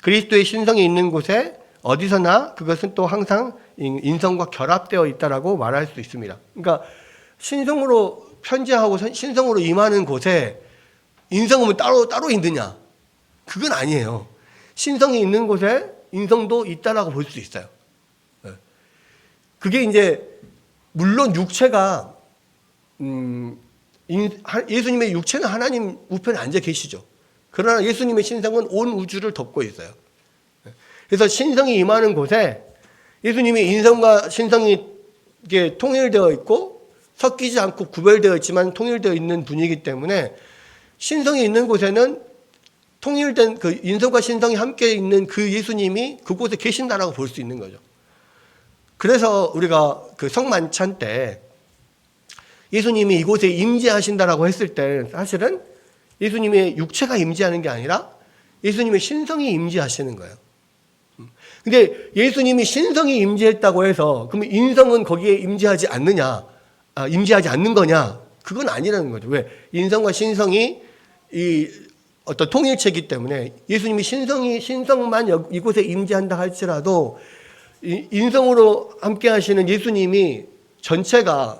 그리스도의 신성이 있는 곳에 어디서나 그것은 또 항상 인성과 결합되어 있다라고 말할 수 있습니다. 그러니까 신성으로 편재하고 신성으로 임하는 곳에 인성은 따로 있느냐? 그건 아니에요. 신성이 있는 곳에 인성도 있다라고 볼 수 있어요. 그게 이제 물론 육체가 예수님의 육체는 하나님 우편에 앉아 계시죠. 그러나 예수님의 신성은 온 우주를 덮고 있어요. 그래서 신성이 임하는 곳에 예수님의 인성과 신성이 이게 통일되어 있고 섞이지 않고 구별되어 있지만 통일되어 있는 분이기 때문에 신성이 있는 곳에는 통일된 그 인성과 신성이 함께 있는 그 예수님이 그곳에 계신다라고 볼 수 있는 거죠. 그래서 우리가 그 성만찬 때 예수님이 이곳에 임재하신다라고 했을 때 사실은 예수님의 육체가 임재하는 게 아니라 예수님의 신성이 임재하시는 거예요. 근데 예수님이 신성이 임재했다고 해서 그러면 인성은 거기에 임재하지 않는 거냐? 그건 아니라는 거죠. 왜? 인성과 신성이 이 어떤 통일체이기 때문에 예수님이 신성만 이곳에 임재한다 할지라도 인성으로 함께 하시는 예수님이 전체가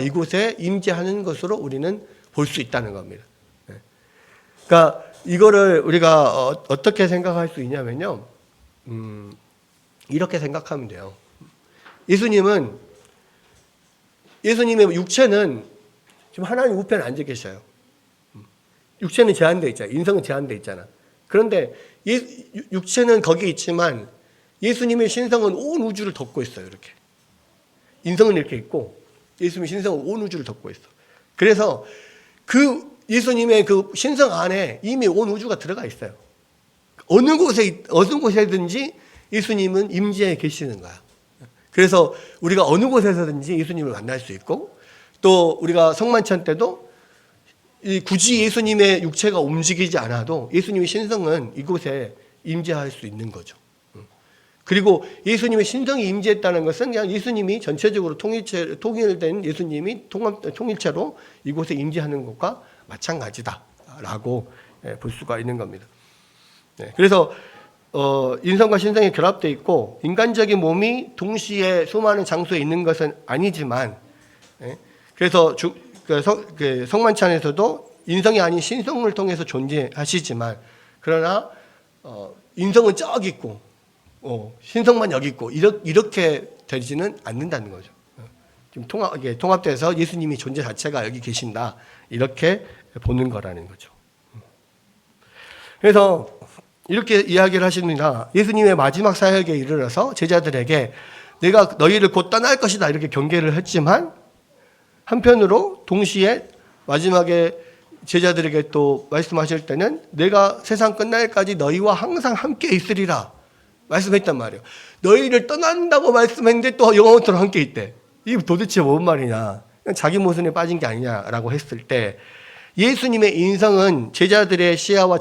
이곳에 임재하는 것으로 우리는 볼 수 있다는 겁니다. 그러니까 이거를 우리가 어떻게 생각할 수 있냐면요. 이렇게 생각하면 돼요. 예수님의 육체는 지금 하나님 우편에 앉아 계셔요. 육체는 제한되어 있잖아요. 인성은 제한되어 있잖아. 그런데 육체는 거기 있지만 예수님의 신성은 온 우주를 덮고 있어요. 이렇게. 인성은 이렇게 있고 예수님의 신성은 온 우주를 덮고 있어. 그래서 그 예수님의 그 신성 안에 이미 온 우주가 들어가 있어요. 어느 곳에든지 예수님은 임재해 계시는 거야. 그래서 우리가 어느 곳에서든지 예수님을 만날 수 있고, 또 우리가 성만찬 때도 굳이 예수님의 육체가 움직이지 않아도 예수님의 신성은 이곳에 임재할 수 있는 거죠. 그리고 예수님의 신성이 임재했다는 것은 그냥 예수님이 전체적으로 통일된 예수님이 통일체로 이곳에 임재하는 것과 마찬가지다라고 볼 수가 있는 겁니다. 그래서 인성과 신성이 결합되어 있고 인간적인 몸이 동시에 수많은 장소에 있는 것은 아니지만, 그래서 성만찬에서도 인성이 아닌 신성을 통해서 존재하시지만, 그러나 인성은 저기 있고 신성만 여기 있고 이렇게 되지는 않는다는 거죠. 지금 통합돼서 예수님이 존재 자체가 여기 계신다, 이렇게 보는 거라는 거죠. 그래서 이렇게 이야기를 하십니다. 예수님의 마지막 사역에 이르러서 제자들에게 내가 너희를 곧 떠날 것이다, 이렇게 경계를 했지만, 한편으로 동시에 마지막에 제자들에게 또 말씀하실 때는 내가 세상 끝날까지 너희와 항상 함께 있으리라, 말씀했단 말이에요. 너희를 떠난다고 말씀했는데 또 영원토록 함께 있대. 이게 도대체 뭔 말이냐. 자기 모순에 빠진 게 아니냐라고 했을 때 예수님의 인성은 제자들의 시야와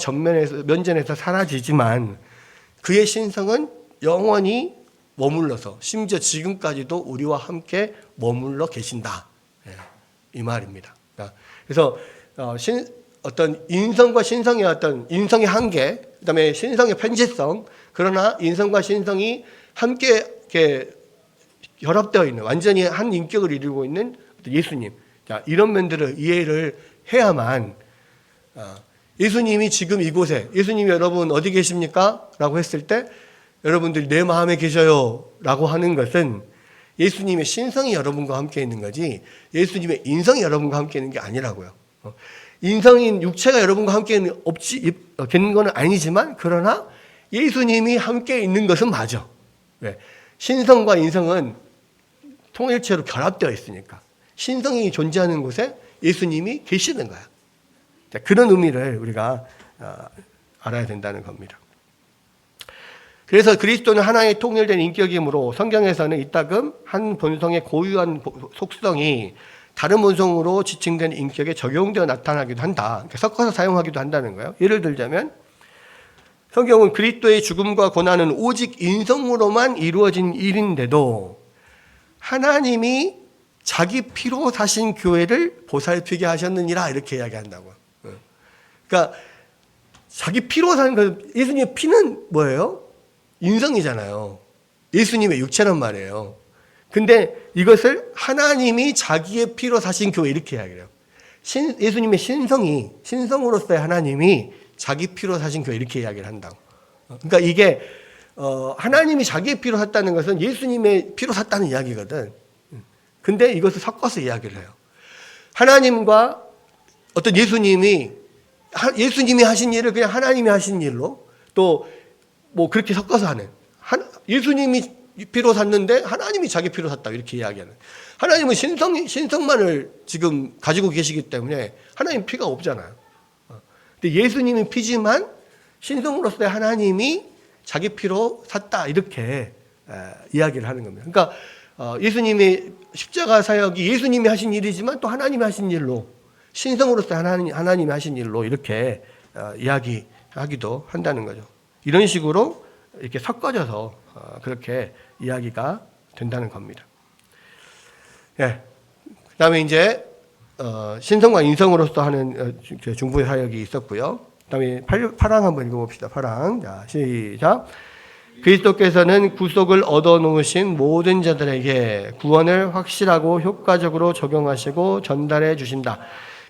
면전에서 사라지지만 그의 신성은 영원히 머물러서 심지어 지금까지도 우리와 함께 머물러 계신다. 이 말입니다. 그래서 어떤 인성과 신성의 어떤 인성의 한계, 그다음에 신성의 편재성, 그러나 인성과 신성이 함께 이렇게 결합되어 있는 완전히 한 인격을 이루고 있는 예수님. 자, 이런 면들을 이해를 해야만 예수님이 지금 이곳에 예수님이 여러분 어디 계십니까? 라고 했을 때 여러분들 내 마음에 계셔요 라고 하는 것은 예수님의 신성이 여러분과 함께 있는 거지 예수님의 인성이 여러분과 함께 있는 게 아니라고요. 인성인 육체가 여러분과 함께 있는 건 아니지만 그러나 예수님이 함께 있는 것은 맞아. 왜? 신성과 인성은 통일체로 결합되어 있으니까 신성이 존재하는 곳에 예수님이 계시는 거야. 자, 그런 의미를 우리가 알아야 된다는 겁니다. 그래서 그리스도는 하나의 통일된 인격이므로 성경에서는 이따금 한 본성의 고유한 속성이 다른 본성으로 지칭된 인격에 적용되어 나타나기도 한다. 섞어서 사용하기도 한다는 거예요. 예를 들자면 성경은 그리스도의 죽음과 고난은 오직 인성으로만 이루어진 일인데도 하나님이 자기 피로 사신 교회를 보살피게 하셨느니라 이렇게 이야기한다고요. 그러니까 자기 피로 사는 거 예수님의 피는 뭐예요? 인성이잖아요. 예수님의 육체란 말이에요. 근데 이것을 하나님이 자기의 피로 사신 교회 이렇게 이야기해요. 예수님의 신성으로서의 하나님이 자기 피로 사신 교회 이렇게 이야기를 한다고. 그러니까 이게 하나님이 자기의 피로 샀다는 것은 예수님의 피로 샀다는 이야기거든. 근데 이것을 섞어서 이야기를 해요. 하나님과 어떤 예수님이 하신 일을 그냥 하나님이 하신 일로 또 뭐 그렇게 섞어서 하는 예수님이 피로 샀는데 하나님이 자기 피로 샀다 이렇게 이야기하는 하나님은 신성만을 지금 가지고 계시기 때문에 하나님 피가 없잖아요. 근데 예수님이 피지만 신성으로서의 하나님이 자기 피로 샀다 이렇게 이야기를 하는 겁니다. 그러니까 예수님의 십자가 사역이 예수님이 하신 일이지만 또 하나님이 하신 일로 신성으로서의 하나님이 하신 일로 이렇게 이야기하기도 한다는 거죠. 이런 식으로 이렇게 섞어져서 그렇게 이야기가 된다는 겁니다. 예. 그다음에 이제 신성과 인성으로서 하는 중보의 사역이 있었고요. 그다음에 8항 한번 읽어봅시다. 8항. 자, 시작. 그리스도께서는 구속을 얻어놓으신 모든 자들에게 구원을 확실하고 효과적으로 적용하시고 전달해 주신다.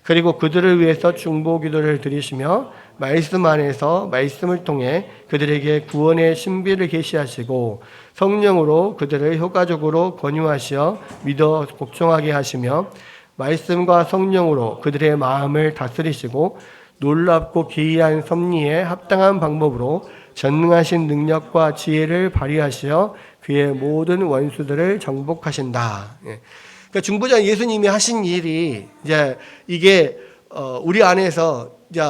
그리고 그들을 위해서 중보기도를 드리시며 말씀 안에서 말씀을 통해 그들에게 구원의 신비를 계시하시고 성령으로 그들을 효과적으로 권유하시어 믿어 복종하게 하시며 말씀과 성령으로 그들의 마음을 다스리시고 놀랍고 기이한 섭리에 합당한 방법으로 전능하신 능력과 지혜를 발휘하시어 그의 모든 원수들을 정복하신다. 그러니까 중보자 예수님이 하신 일이 이제 이게 우리 안에서 이제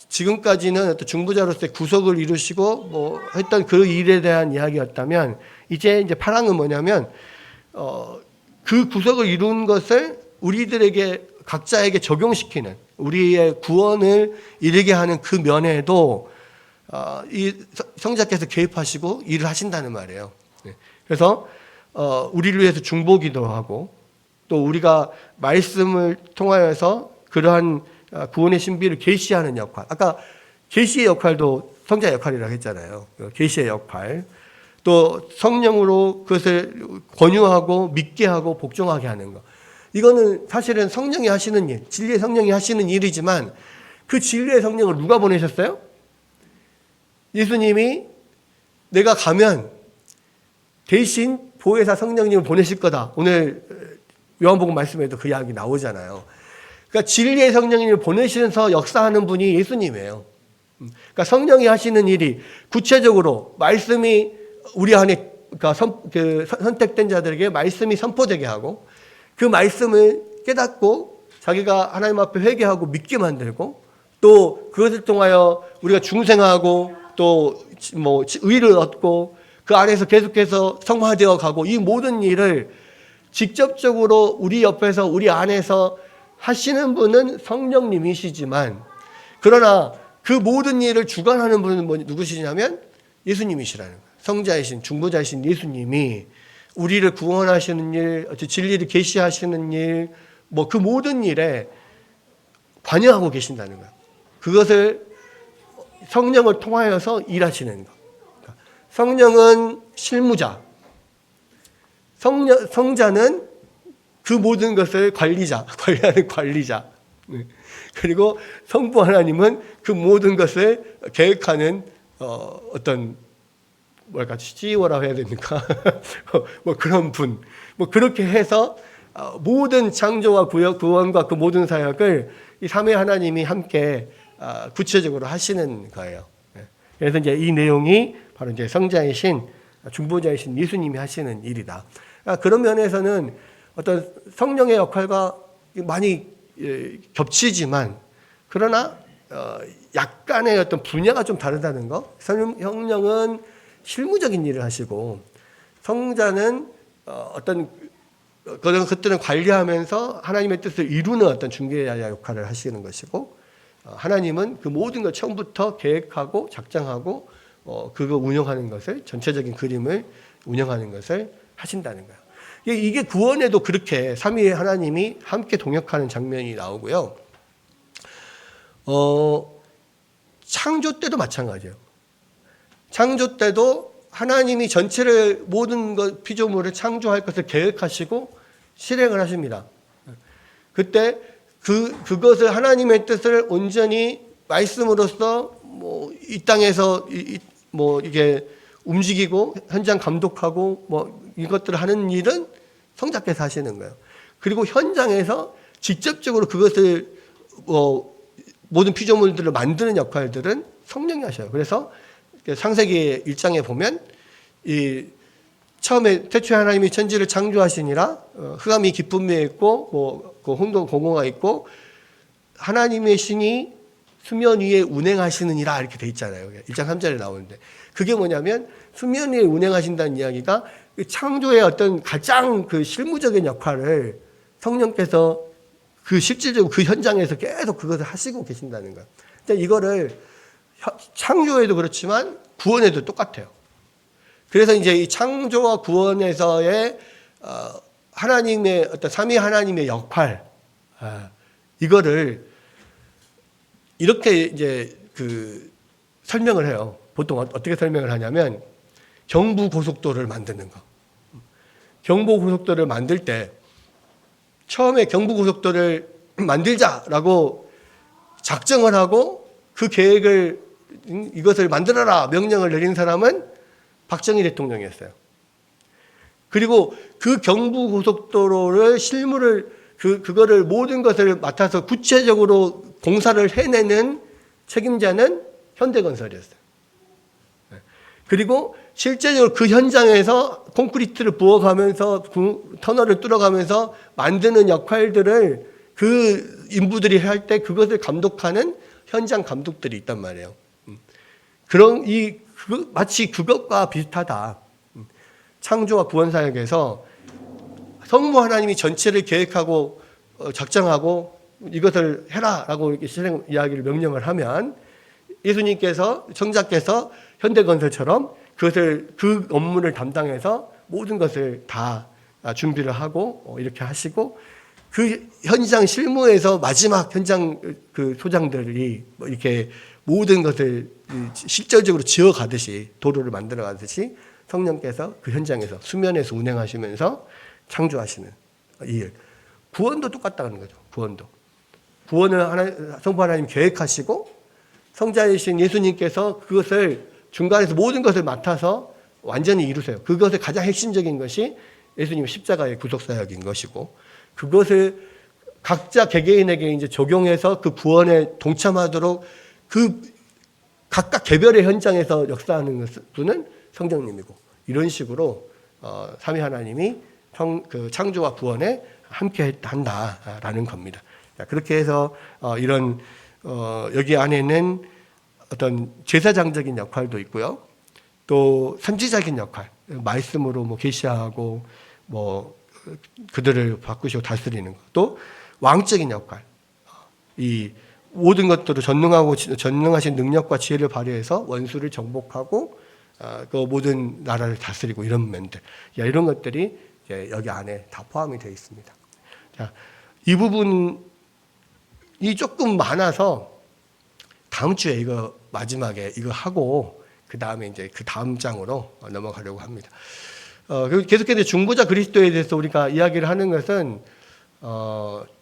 지금까지는 어떤 중보자로서의 구속을 이루시고 뭐 했던 그 일에 대한 이야기였다면 이제 8항은 뭐냐면 그 구속을 이룬 것을 우리들에게 각자에게 적용시키는 우리의 구원을 이르게 하는 그 면에도 이 성자께서 개입하시고 일을 하신다는 말이에요. 그래서 우리를 위해서 중보기도 하고 또 우리가 말씀을 통하여서 그러한 구원의 신비를 계시하는 역할. 아까 계시의 역할도 성자 역할이라고 했잖아요. 계시의 역할. 또 성령으로 그것을 권유하고 믿게 하고 복종하게 하는 것. 이거는 사실은 성령이 하시는 일, 진리의 성령이 하시는 일이지만 그 진리의 성령을 누가 보내셨어요? 예수님이 내가 가면 대신 보혜사 성령님을 보내실 거다. 오늘 요한복음 말씀에도 그 이야기 나오잖아요. 그러니까 진리의 성령님을 보내시면서 역사하는 분이 예수님이에요. 그러니까 성령이 하시는 일이 구체적으로 말씀이 우리 안에 그러니까 선택된 자들에게 말씀이 선포되게 하고 그 말씀을 깨닫고 자기가 하나님 앞에 회개하고 믿게 만들고 또 그것을 통하여 우리가 중생하고 또 뭐 의를 얻고 그 안에서 계속해서 성화되어 가고 이 모든 일을 직접적으로 우리 옆에서 우리 안에서 하시는 분은 성령님이시지만 그러나 그 모든 일을 주관하는 분은 누구시냐면 예수님이시라는 거예요. 성자이신 중보자이신 예수님이 우리를 구원하시는 일, 진리를 계시하시는 일, 그 모든 일에 관여하고 계신다는 거예요. 그것을 성령을 통하여서 일하시는 것. 성령은 실무자, 성자는 그 모든 것을 관리하는 관리자. 그리고 성부 하나님은 그 모든 것을 계획하는 어떤 CEO라고 해야 됩니까? 그런 분. 그렇게 해서 모든 창조와 구원과 그 모든 사역을 이 삼위 하나님이 함께 구체적으로 하시는 거예요. 그래서 이제 이 내용이 바로 이제 성자이신 중보자이신 예수님이 하시는 일이다. 그런 면에서는 어떤 성령의 역할과 많이 겹치지만 그러나 약간의 어떤 분야가 좀 다르다는 거. 성령은 실무적인 일을 하시고 성자는 어떤 그때는 관리하면서 하나님의 뜻을 이루는 어떤 중개자 역할을 하시는 것이고 하나님은 그 모든 걸 처음부터 계획하고 작정하고 그거 운영하는 것을 전체적인 그림을 운영하는 것을 하신다는 거예요. 이게 구원에도 그렇게 삼위의 하나님이 함께 동역하는 장면이 나오고요. 창조 때도 마찬가지예요. 창조 때도 하나님이 전체를 모든 것 피조물을 창조할 것을 계획하시고 실행을 하십니다. 그때 그것을 하나님의 뜻을 온전히 말씀으로써 이 땅에서 이게 움직이고 현장 감독하고 이것들을 하는 일은 성자께서 하시는 거예요. 그리고 현장에서 직접적으로 그것을 모든 피조물들을 만드는 역할들은 성령이 하셔요. 그래서 창세기 1장에 보면 처음에 태초에 하나님이 천지를 창조하시니라 흑암이 깊은 위에 있고 그 혼돈 공허가 있고 하나님의 신이 수면 위에 운행하시느니라 이렇게 돼 있잖아요. 1장 3절에 나오는데 그게 뭐냐면 수면 위에 운행하신다는 이야기가 창조의 어떤 가장 그 실무적인 역할을 성령께서 실질적으로 그 현장에서 계속 그것을 하시고 계신다는 거예요. 그러니까 이거를 창조에도 그렇지만 구원에도 똑같아요. 그래서 이제 이 창조와 구원에서의 하나님의 어떤 삼위 하나님의 역할 이거를 이렇게 이제 설명을 해요. 보통 어떻게 설명을 하냐면 경부고속도로를 만드는 거. 경부고속도로를 만들 때 처음에 경부고속도로를 만들자라고 작정을 하고 그 계획을 이것을 만들어라 명령을 내린 사람은 박정희 대통령이었어요. 그리고 그 경부고속도로를 실무를 그거를 모든 것을 맡아서 구체적으로 공사를 해내는 책임자는 현대건설이었어요. 그리고 실제적으로 그 현장에서 콘크리트를 부어가면서 터널을 뚫어가면서 만드는 역할들을 그 인부들이 할 때 그것을 감독하는 현장 감독들이 있단 말이에요. 마치 그것과 비슷하다. 창조와 구원 사역에서 성부 하나님이 전체를 계획하고 작정하고 이것을 해라라고 실행 이야기를 명령을 하면 예수님께서 성자께서 현대건설처럼 그 업무를 담당해서 모든 것을 다 준비를 하고 이렇게 하시고 그 현장 실무에서 마지막 현장 그 소장들이 이렇게 모든 것을 실질적으로 지어가듯이 도로를 만들어가듯이 성령께서 그 현장에서 수면에서 운행하시면서 창조하시는 일. 구원도 똑같다는 거죠. 구원을 성부 하나님 계획하시고 성자이신 예수님께서 그것을 중간에서 모든 것을 맡아서 완전히 이루세요. 그것의 가장 핵심적인 것이 예수님의 십자가의 구속사역인 것이고 그것을 각자 개개인에게 이제 적용해서 그 구원에 동참하도록 그 각각 개별의 현장에서 역사하는 분은 성령님이고 이런 식으로 삼위 하나님이 그 창조와 구원에 함께 한다라는 겁니다. 그렇게 해서 이런 여기 안에는 어떤 제사장적인 역할도 있고요. 또 선지자적인 역할, 말씀으로 뭐 계시하고 뭐 그들을 바꾸시고 다스리는 것, 또 왕적인 역할, 이 모든 것들을 전능하신 능력과 지혜를 발휘해서 원수를 정복하고 그 모든 나라를 다스리고 이런 면들, 이런 것들이 이제 여기 안에 다 포함이 되어 있습니다. 자, 이 부분이 조금 많아서 다음 주에 이거 마지막에 이거 하고 그 다음에 이제 그 다음 장으로 넘어가려고 합니다. 계속해서 중보자 그리스도에 대해서 우리가 이야기를 하는 것은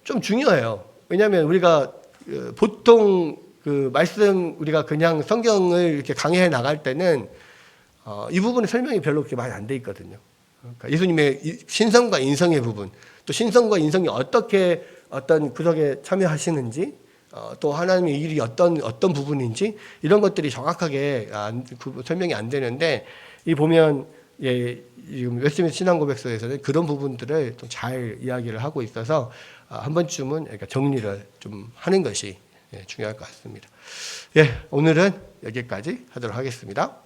좀 중요해요. 왜냐하면 우리가 보통 그 말씀 우리가 그냥 성경을 이렇게 강해해 나갈 때는 이 부분의 설명이 별로 그렇게 많이 안 돼 있거든요. 그러니까 예수님의 신성과 인성의 부분, 또 신성과 인성이 어떻게 어떤 구속에 참여하시는지, 또 하나님의 일이 어떤 부분인지 이런 것들이 정확하게 설명이 안 되는데 이 보면 지금 웨스트민스터 신앙고백서에서는 그런 부분들을 좀 잘 이야기를 하고 있어서 한 번쯤은 그러니까 정리를 좀 하는 것이 중요할 것 같습니다. 오늘은 여기까지 하도록 하겠습니다.